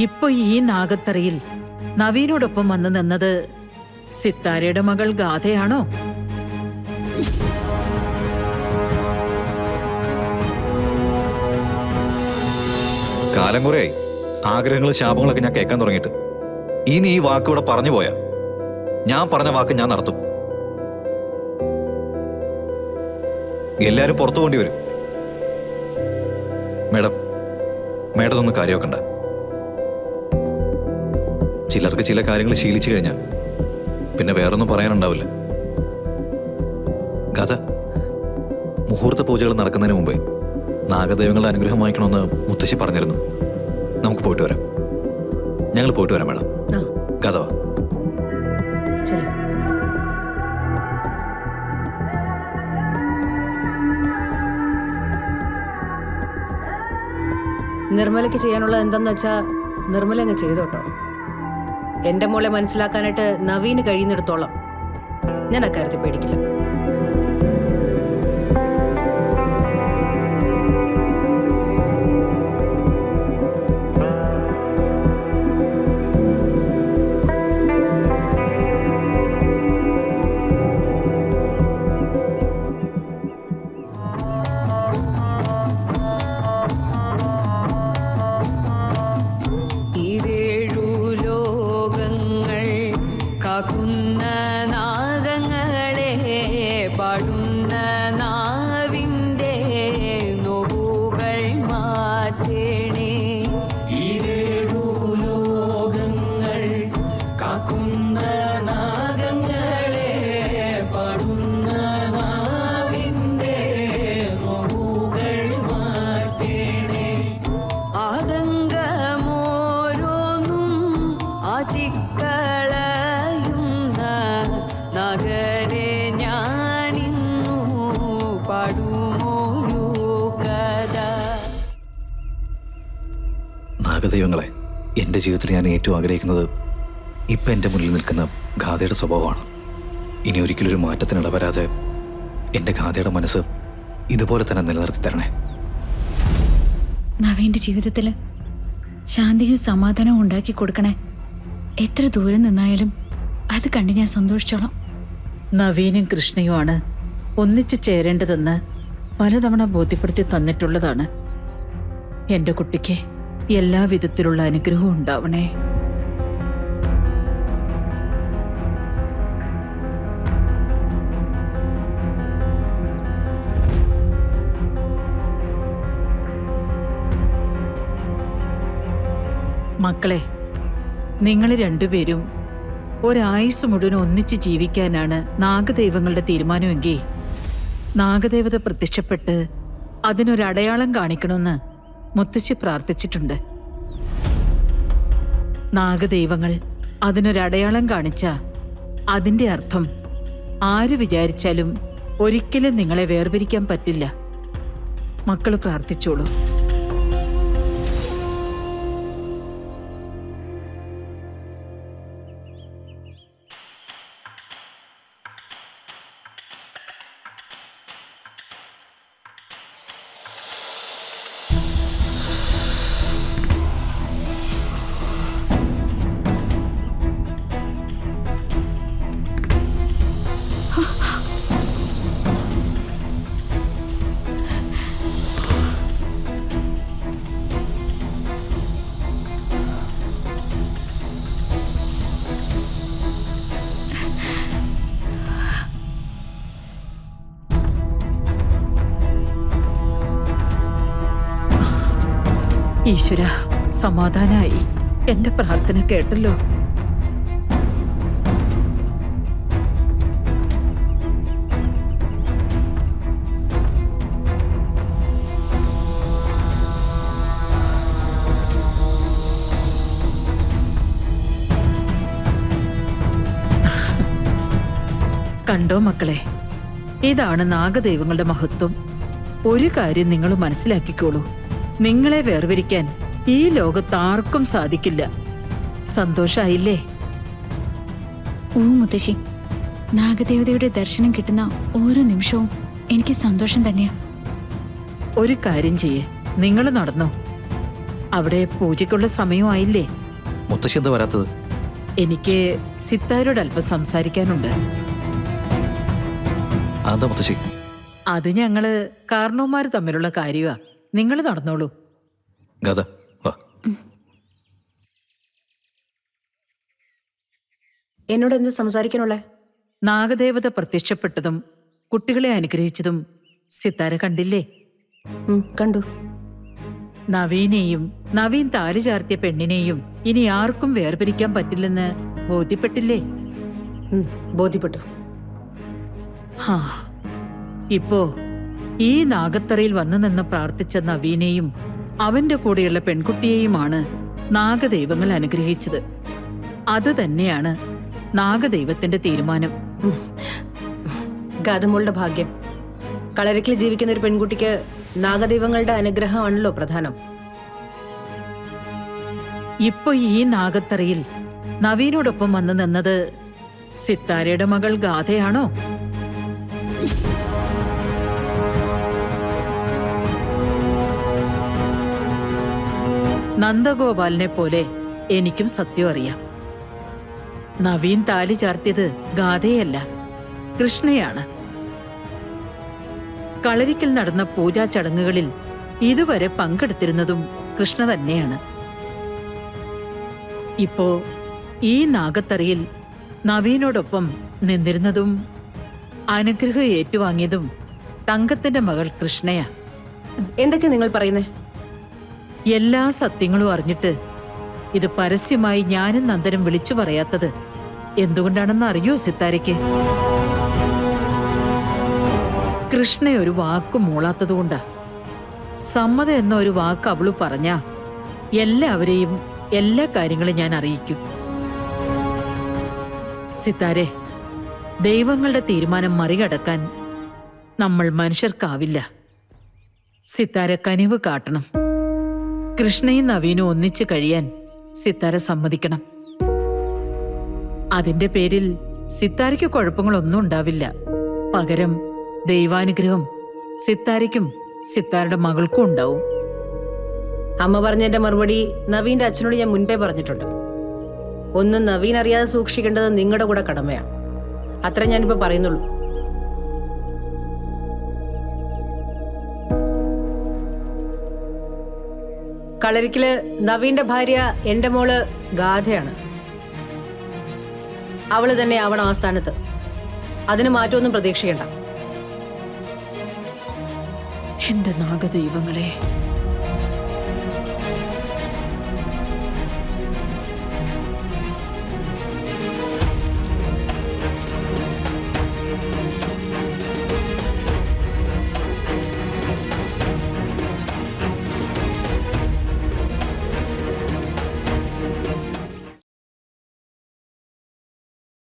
ഇപ്പൊ ഈ നാഗത്തറയിൽ നവീനോടൊപ്പം വന്നു നിന്നത് സിത്താരയുടെ മകൾ ഗാഥയാണോ? കാലം കുറയായി ആഗ്രഹങ്ങളും ശാപങ്ങളൊക്കെ ഞാൻ കേൾക്കാൻ തുടങ്ങിയിട്ട്. ഇനി ഈ വാക്കിവിടെ പറഞ്ഞു പോയാ ഞാൻ പറഞ്ഞ വാക്ക് ഞാൻ നടത്തും. എല്ലാരും പുറത്തു പോണ്ടി വരും. മേഡം, മേഡം ഒന്നും കാര്യമാക്കണ്ട. ചിലർക്ക് ചില കാര്യങ്ങൾ ശീലിച്ചു കഴിഞ്ഞാൽ പിന്നെ വേറൊന്നും പറയാനുണ്ടാവില്ല. കഥ മുഹൂർത്ത പൂജകൾ നടക്കുന്നതിന് മുമ്പേ നാഗദൈവങ്ങളുടെ അനുഗ്രഹം വാങ്ങിക്കണമെന്ന് മുത്തശ്ശി പറഞ്ഞിരുന്നു. നമുക്ക് പോയിട്ട് വരാം. ഞങ്ങൾ പോയിട്ട് വരാം മേഡം. കഥ നിർമ്മലയ്ക്ക് ചെയ്യാനുള്ള എന്തെന്ന് വെച്ചാ നിർമ്മല അങ്ങ് ചെയ്തോട്ടോ. എന്റെ മോളെ മനസ്സിലാക്കാനായിട്ട് നവീന് കഴിയുന്നിടത്തോളം ഞാൻ അക്കാര്യത്തിൽ പേടിക്കില്ല. നാഗദൈവങ്ങളെ, എൻ്റെ ജീവിതത്തിൽ ഞാൻ ഏറ്റവും ആഗ്രഹിക്കുന്നത് ഇപ്പം എൻ്റെ മുന്നിൽ നിൽക്കുന്ന ഗാഥയുടെ സ്വഭാവമാണ്. ഇനി ഒരിക്കലൊരു മാറ്റത്തിനിട വരാതെ എൻ്റെ ഗാഥയുടെ മനസ്സ് ഇതുപോലെ തന്നെ നിലനിർത്തി തരണേ. നവീൻ്റെ ജീവിതത്തിൽ ശാന്തിയും സമാധാനവും ഉണ്ടാക്കി കൊടുക്കണേ. എത്ര ദൂരം നിന്നായാലും അത് കണ്ട് ഞാൻ സന്തോഷിച്ചോളാം. നവീനും കൃഷ്ണയുമാണ് ഒന്നിച്ചു ചേരേണ്ടതെന്ന് പലതവണ ബോധ്യപ്പെടുത്തി തന്നിട്ടുള്ളതാണ്. എന്റെ കുട്ടിക്ക് എല്ലാ വിധത്തിലുള്ള അനുഗ്രഹവും ഉണ്ടാവണേ. മക്കളെ, നിങ്ങൾ രണ്ടുപേരും ഒരായുസ് മുഴുവൻ ഒന്നിച്ച് ജീവിക്കാനാണ് നാഗദൈവങ്ങളുടെ തീരുമാനമെങ്കിൽ നാഗദേവത പ്രത്യക്ഷപ്പെട്ട് അതിനൊരടയാളം കാണിക്കണമെന്ന് മുത്തശ്ശി പ്രാർത്ഥിച്ചിട്ടുണ്ട്. നാഗദൈവങ്ങൾ അതിനൊരടയാളം കാണിച്ച അതിന്റെ അർത്ഥം ആര് വിചാരിച്ചാലും ഒരിക്കലും നിങ്ങളെ വേർപിരിക്കാൻ പറ്റില്ല. മക്കള് പ്രാർത്ഥിച്ചോളൂ. ഈശ്വര, സമാധാനായി. എന്റെ പ്രാർത്ഥന കേട്ടല്ലോ. കണ്ടോ മക്കളെ, ഇതാണ് നാഗദൈവങ്ങളുടെ മഹത്വം. ഒരു കാര്യം നിങ്ങൾ മനസ്സിലാക്കിക്കോളൂ, നിങ്ങളെ വേർതിരിക്കാൻ ഈ ലോകത്ത് ആർക്കും സാധിക്കില്ല. സന്തോഷായില്ലേ? ഓ മുത്തശ്ശി, നാഗദേവതയുടെ ദർശനം കിട്ടുന്ന ഓരോ നിമിഷവും എനിക്ക് സന്തോഷം തന്നെയാ. ഒരു കാര്യം ചെയ്യേ, നിങ്ങൾ നടന്നോ. അവിടെ പൂജയ്ക്കുള്ള സമയമായില്ലേ? മുത്തശ്ശി എന്താ വരാത്തത്? എനിക്ക് സിത്താരോട് അല്പം സംസാരിക്കാനുണ്ട്. അതെന്താ മുത്തശ്ശി? അത് ഞങ്ങള് കാരണവന്മാര് തമ്മിലുള്ള കാര്യമാ. നിങ്ങൾ നടന്നോളൂ. ഗാഥ വാ. എന്നോട് എന്ത് സംസാരിക്കാനുള്ളേ? നാഗദേവത പ്രത്യക്ഷപ്പെട്ടതും കുട്ടികളെ അനുഗ്രഹിച്ചതും സിത്താര കണ്ടില്ലേ? കണ്ടു. നവീനെയും നവീൻ താലി ചാർത്തിയ പെണ്ണിനെയും ഇനി ആർക്കും വേർപിരിക്കാൻ പറ്റില്ലെന്ന് ബോധ്യപ്പെട്ടില്ലേ? ബോധ്യപ്പെട്ടു. ഹാ, ഇപ്പോ ഈ നാഗത്തറയിൽ വന്നു നിന്ന് പ്രാർത്ഥിച്ച നവീനെയും അവന്റെ കൂടെയുള്ള പെൺകുട്ടിയെയുമാണ് നാഗദൈവങ്ങൾ അനുഗ്രഹിച്ചത്. അത് തന്നെയാണ് നാഗദൈവത്തിന്റെ തീരുമാനം. ഗാഥമോളുടെ ഭാഗ്യം. കളരിക്കിൽ ജീവിക്കുന്ന ഒരു പെൺകുട്ടിക്ക് നാഗദൈവങ്ങളുടെ അനുഗ്രഹമാണല്ലോ പ്രധാനം. ഇപ്പൊ ഈ നാഗത്തറയിൽ നവീനോടൊപ്പം വന്നു നിന്നത് സിത്താരയുടെ മകൾ ഗാഥയാണോ? നന്ദഗോപാലിനെ പോലെ എനിക്കും സത്യം അറിയാം. നവീൻ താലി ചാർത്തിയത് ഗാഥയല്ല, കൃഷ്ണയാണ്. കളരിക്കൽ നടന്ന പൂജാ ചടങ്ങുകളിൽ ഇതുവരെ പങ്കെടുത്തിരുന്നതും കൃഷ്ണ തന്നെയാണ്. ഇപ്പോ ഈ നാഗത്തറയിൽ നവീനോടൊപ്പം നിന്നിരുന്നതും അനുഗ്രഹം ഏറ്റുവാങ്ങിയതും തങ്കത്തിന്റെ മകൾ കൃഷ്ണയാ. എന്തൊക്കെ നിങ്ങൾ പറയുന്നേ? എല്ലാ സത്യങ്ങളും അറിഞ്ഞിട്ട് ഇത് പരസ്യമായി ഞാനും നന്ദനും വിളിച്ചു പറയാത്തത് എന്തുകൊണ്ടാണെന്ന് അറിയോ സിത്താരയ്ക്ക്? കൃഷ്ണ ഒരു വാക്ക് മൂളാത്തതുകൊണ്ടാ. സമ്മതം എന്ന ഒരു വാക്ക് അവള് പറഞ്ഞാ എല്ലാവരെയും എല്ലാ കാര്യങ്ങളും ഞാൻ അറിയിക്കും. സിത്താരെ, ദൈവങ്ങളുടെ തീരുമാനം മറികടക്കാൻ നമ്മൾ മനുഷ്യർക്കാവില്ല. സിത്താര കനിവ് കാട്ടണം. കൃഷ്ണയും നവീനും ഒന്നിച്ചു കഴിയാൻ സിത്താര സമ്മതിക്കണം. അതിന്റെ പേരിൽ സിത്താരയ്ക്ക് കുഴപ്പങ്ങളൊന്നും ഉണ്ടാവില്ല. പകരം ദൈവാനുഗ്രഹം സിത്താരയ്ക്കും സിത്താരയുടെ മകൾക്കും ഉണ്ടാവും. അമ്മ പറഞ്ഞതിന്റെ മറുപടി നവീന്റെ അച്ഛനോട് ഞാൻ മുൻപേ പറഞ്ഞിട്ടുണ്ട്. ഒന്നും നവീൻ അറിയാതെ സൂക്ഷിക്കേണ്ടത് നിങ്ങളുടെ കൂടെ കടമയാണ്. അത്ര ഞാനിപ്പോ പറയുന്നുള്ളൂ. കളരിക്കല് നവീന്റെ ഭാര്യ എന്റെ മോള് ഗാഥയാണ്. അവള് തന്നെ ആവണം ആ സ്ഥാനത്ത്. അതിന് മാറ്റമൊന്നും പ്രതീക്ഷിക്കണ്ട. എന്റെ നാഗദൈവങ്ങളെ.